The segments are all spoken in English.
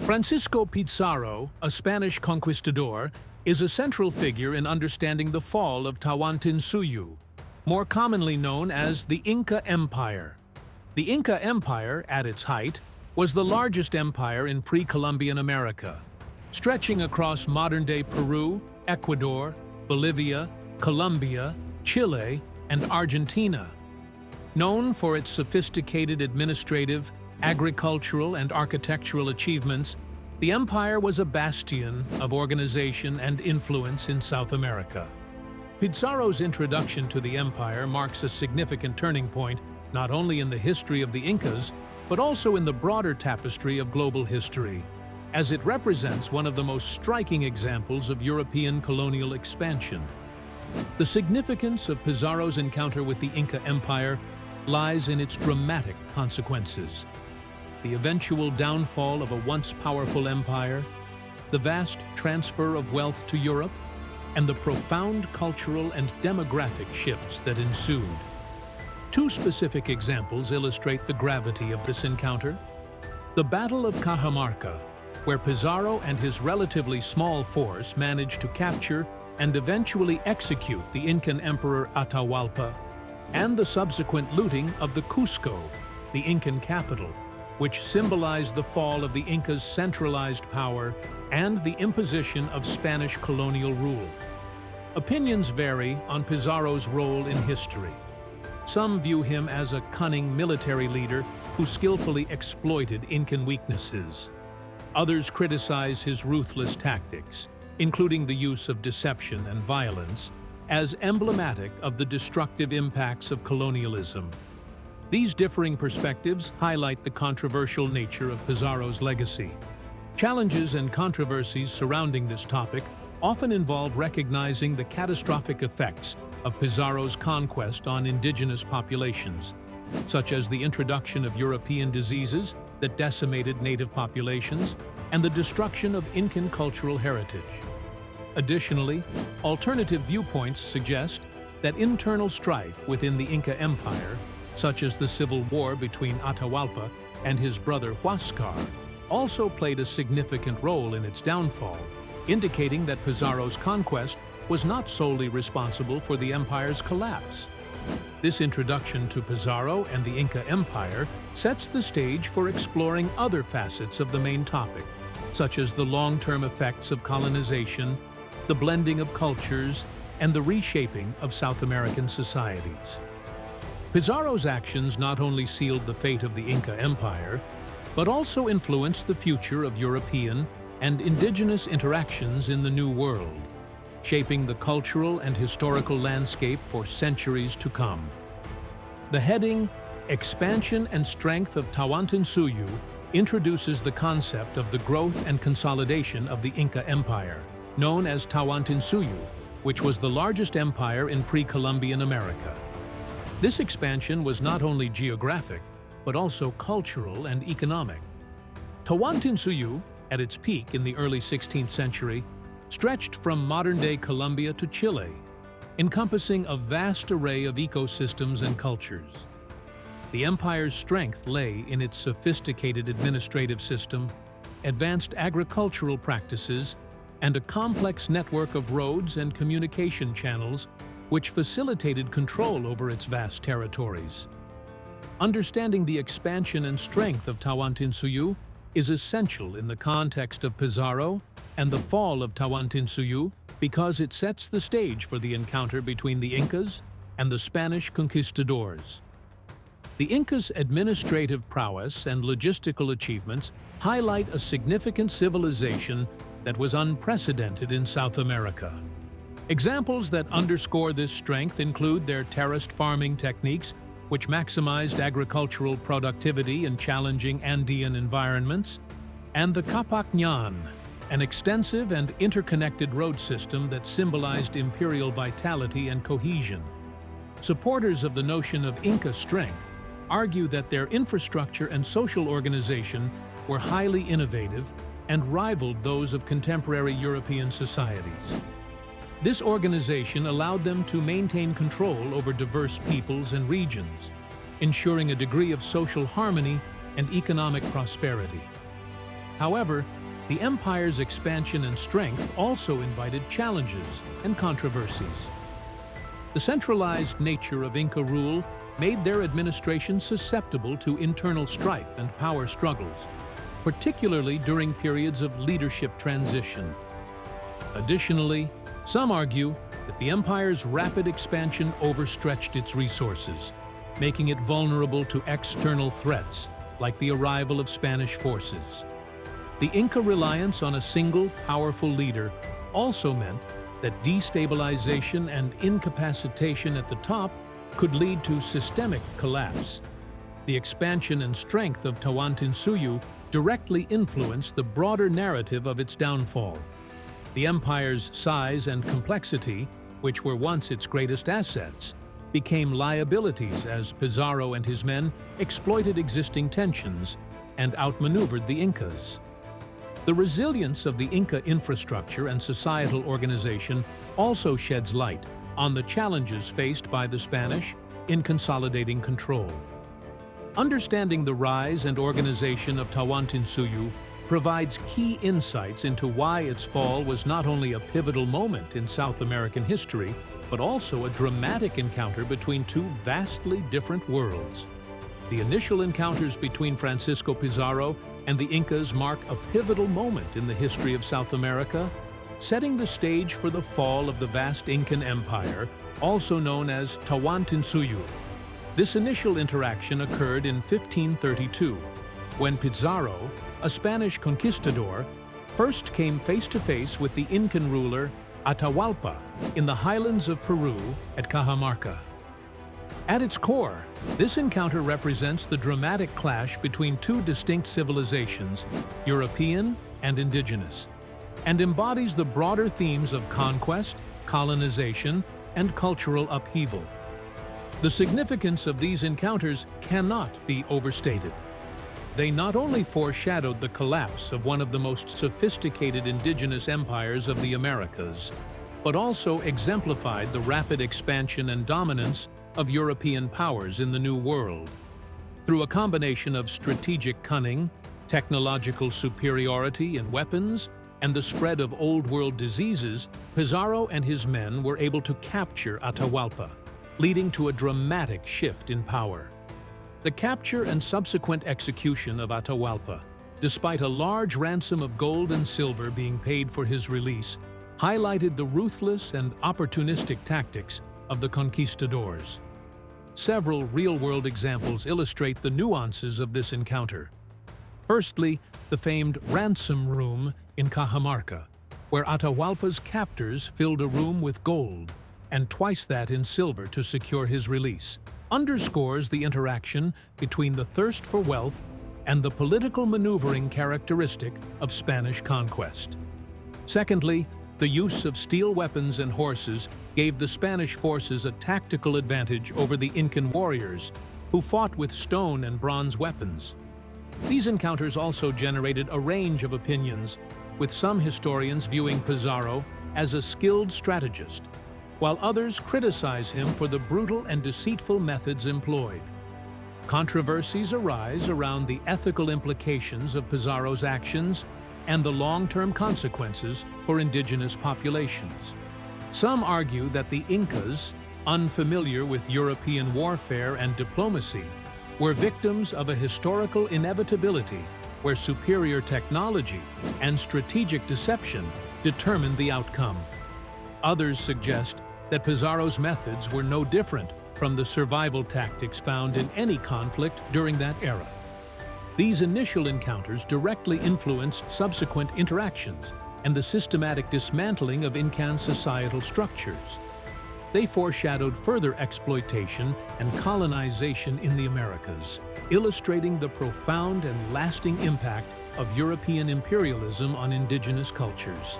Francisco Pizarro, a Spanish conquistador, is a central figure in understanding the fall of Tawantinsuyu, more commonly known as the Inca Empire. The Inca Empire, at its height, was the largest empire in pre-Columbian America, stretching across modern-day Peru, Ecuador, Bolivia, Colombia, Chile, and Argentina. Known for its sophisticated administrative, agricultural, and architectural achievements, the empire was a bastion of organization and influence in South America. Pizarro's introduction to the empire marks a significant turning point not only in the history of the Incas, but also in the broader tapestry of global history, as it represents one of the most striking examples of European colonial expansion. The significance of Pizarro's encounter with the Inca Empire lies in its dramatic consequences. The eventual downfall of a once powerful empire, the vast transfer of wealth to Europe, and the profound cultural and demographic shifts that ensued. Two specific examples illustrate the gravity of this encounter. The Battle of Cajamarca, where Pizarro and his relatively small force managed to capture and eventually execute the Incan Emperor Atahualpa, and the subsequent looting of the Cusco, the Incan capital, which symbolized the fall of the Incas' centralized power and the imposition of Spanish colonial rule. Opinions vary on Pizarro's role in history. Some view him as a cunning military leader who skillfully exploited Incan weaknesses. Others criticize his ruthless tactics, including the use of deception and violence, as emblematic of the destructive impacts of colonialism. These differing perspectives highlight the controversial nature of Pizarro's legacy. Challenges and controversies surrounding this topic often involve recognizing the catastrophic effects of Pizarro's conquest on indigenous populations, such as the introduction of European diseases that decimated native populations and the destruction of Incan cultural heritage. Additionally, alternative viewpoints suggest that internal strife within the Inca Empire, such as the civil war between Atahualpa and his brother Huascar, also played a significant role in its downfall, indicating that Pizarro's conquest was not solely responsible for the empire's collapse. This introduction to Pizarro and the Inca Empire sets the stage for exploring other facets of the main topic, such as the long-term effects of colonization, the blending of cultures, and the reshaping of South American societies. Pizarro's actions not only sealed the fate of the Inca Empire, but also influenced the future of European and indigenous interactions in the New World, shaping the cultural and historical landscape for centuries to come. The heading, Expansion and Strength of Tawantinsuyu, introduces the concept of the growth and consolidation of the Inca Empire, known as Tawantinsuyu, which was the largest empire in pre-Columbian America. This expansion was not only geographic, but also cultural and economic. Tawantinsuyu, at its peak in the early 16th century, stretched from modern-day Colombia to Chile, encompassing a vast array of ecosystems and cultures. The empire's strength lay in its sophisticated administrative system, advanced agricultural practices, and a complex network of roads and communication channels which facilitated control over its vast territories. Understanding the expansion and strength of Tawantinsuyu is essential in the context of Pizarro and the fall of Tawantinsuyu because it sets the stage for the encounter between the Incas and the Spanish conquistadors. The Incas' administrative prowess and logistical achievements highlight a significant civilization that was unprecedented in South America. Examples that underscore this strength include their terraced farming techniques, which maximized agricultural productivity in challenging Andean environments, and the Capacñan, an extensive and interconnected road system that symbolized imperial vitality and cohesion. Supporters of the notion of Inca strength argue that their infrastructure and social organization were highly innovative and rivaled those of contemporary European societies. This organization allowed them to maintain control over diverse peoples and regions, ensuring a degree of social harmony and economic prosperity. However, the empire's expansion and strength also invited challenges and controversies. The centralized nature of Inca rule made their administration susceptible to internal strife and power struggles, particularly during periods of leadership transition. Additionally, some argue that the empire's rapid expansion overstretched its resources, making it vulnerable to external threats like the arrival of Spanish forces. The Inca reliance on a single, powerful leader also meant that destabilization and incapacitation at the top could lead to systemic collapse. The expansion and strength of Tawantinsuyu directly influenced the broader narrative of its downfall. The empire's size and complexity, which were once its greatest assets, became liabilities as Pizarro and his men exploited existing tensions and outmaneuvered the Incas. The resilience of the Inca infrastructure and societal organization also sheds light on the challenges faced by the Spanish in consolidating control. Understanding the rise and organization of Tawantinsuyu provides key insights into why its fall was not only a pivotal moment in South American history, but also a dramatic encounter between two vastly different worlds. The initial encounters between Francisco Pizarro and the Incas mark a pivotal moment in the history of South America, setting the stage for the fall of the vast Incan Empire, also known as Tawantinsuyu. This initial interaction occurred in 1532, when Pizarro, a Spanish conquistador, first came face-to-face with the Incan ruler Atahualpa in the highlands of Peru at Cajamarca. At its core, this encounter represents the dramatic clash between two distinct civilizations, European and indigenous, and embodies the broader themes of conquest, colonization, and cultural upheaval. The significance of these encounters cannot be overstated. They not only foreshadowed the collapse of one of the most sophisticated indigenous empires of the Americas, but also exemplified the rapid expansion and dominance of European powers in the New World. Through a combination of strategic cunning, technological superiority in weapons, and the spread of Old World diseases, Pizarro and his men were able to capture Atahualpa, leading to a dramatic shift in power. The capture and subsequent execution of Atahualpa, despite a large ransom of gold and silver being paid for his release, highlighted the ruthless and opportunistic tactics of the conquistadors. Several real-world examples illustrate the nuances of this encounter. Firstly, the famed ransom room in Cajamarca, where Atahualpa's captors filled a room with gold and twice that in silver to secure his release, underscores the interaction between the thirst for wealth and the political maneuvering characteristic of Spanish conquest. Secondly, the use of steel weapons and horses gave the Spanish forces a tactical advantage over the Incan warriors, who fought with stone and bronze weapons. These encounters also generated a range of opinions, with some historians viewing Pizarro as a skilled strategist, while others criticize him for the brutal and deceitful methods employed. Controversies arise around the ethical implications of Pizarro's actions and the long-term consequences for indigenous populations. Some argue that the Incas, unfamiliar with European warfare and diplomacy, were victims of a historical inevitability where superior technology and strategic deception determined the outcome. Others suggest that Pizarro's methods were no different from the survival tactics found in any conflict during that era. These initial encounters directly influenced subsequent interactions and the systematic dismantling of Incan societal structures. They foreshadowed further exploitation and colonization in the Americas, illustrating the profound and lasting impact of European imperialism on indigenous cultures.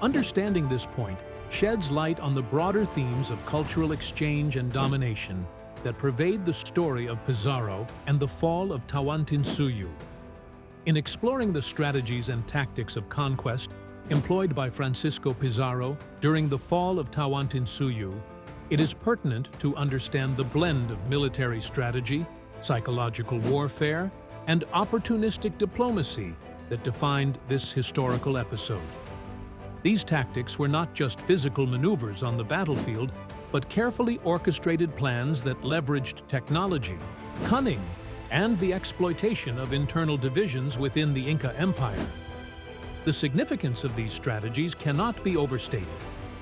Understanding this point sheds light on the broader themes of cultural exchange and domination that pervade the story of Pizarro and the fall of Tawantinsuyu. In exploring the strategies and tactics of conquest employed by Francisco Pizarro during the fall of Tawantinsuyu, it is pertinent to understand the blend of military strategy, psychological warfare, and opportunistic diplomacy that defined this historical episode. These tactics were not just physical maneuvers on the battlefield, but carefully orchestrated plans that leveraged technology, cunning, and the exploitation of internal divisions within the Inca Empire. The significance of these strategies cannot be overstated,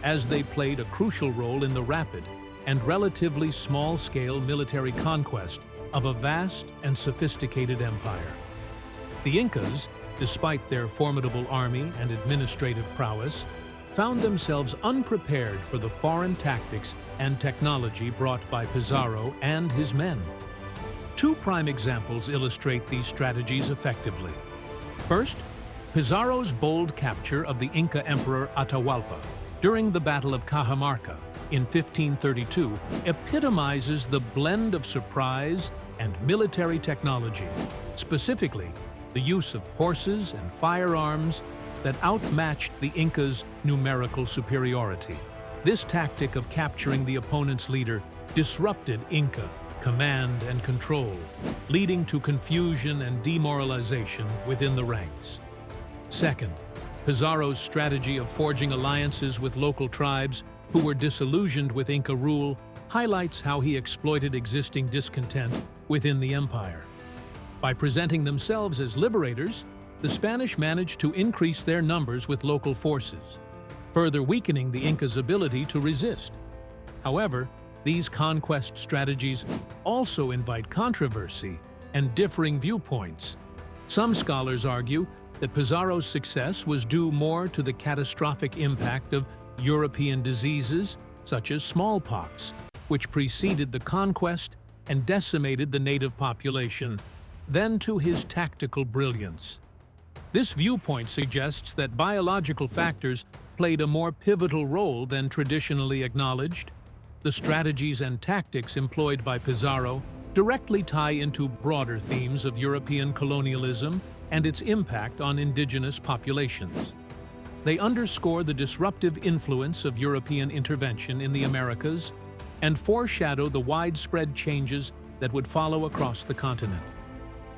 as they played a crucial role in the rapid and relatively small-scale military conquest of a vast and sophisticated empire. The Incas, despite their formidable army and administrative prowess, found themselves unprepared for the foreign tactics and technology brought by Pizarro and his men. Two prime examples illustrate these strategies effectively. First, Pizarro's bold capture of the Inca Emperor Atahualpa during the Battle of Cajamarca in 1532 epitomizes the blend of surprise and military technology, specifically the use of horses and firearms that outmatched the Incas' numerical superiority. This tactic of capturing the opponent's leader disrupted Inca command and control, leading to confusion and demoralization within the ranks. Second, Pizarro's strategy of forging alliances with local tribes who were disillusioned with Inca rule highlights how he exploited existing discontent within the empire. By presenting themselves as liberators, the Spanish managed to increase their numbers with local forces, further weakening the Incas' ability to resist. However, these conquest strategies also invite controversy and differing viewpoints. Some scholars argue that Pizarro's success was due more to the catastrophic impact of European diseases such as smallpox, which preceded the conquest and decimated the native population, than to his tactical brilliance. This viewpoint suggests that biological factors played a more pivotal role than traditionally acknowledged. The strategies and tactics employed by Pizarro directly tie into broader themes of European colonialism and its impact on indigenous populations. They underscore the disruptive influence of European intervention in the Americas and foreshadow the widespread changes that would follow across the continent.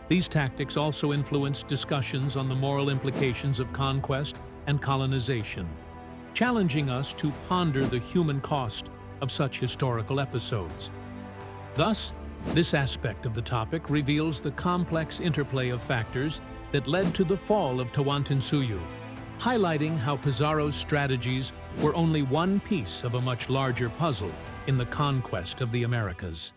These tactics also influenced discussions on the moral implications of conquest and colonization, challenging us to ponder the human cost of such historical episodes. Thus, this aspect of the topic reveals the complex interplay of factors that led to the fall of Tawantinsuyu, highlighting how Pizarro's strategies were only one piece of a much larger puzzle in the conquest of the Americas.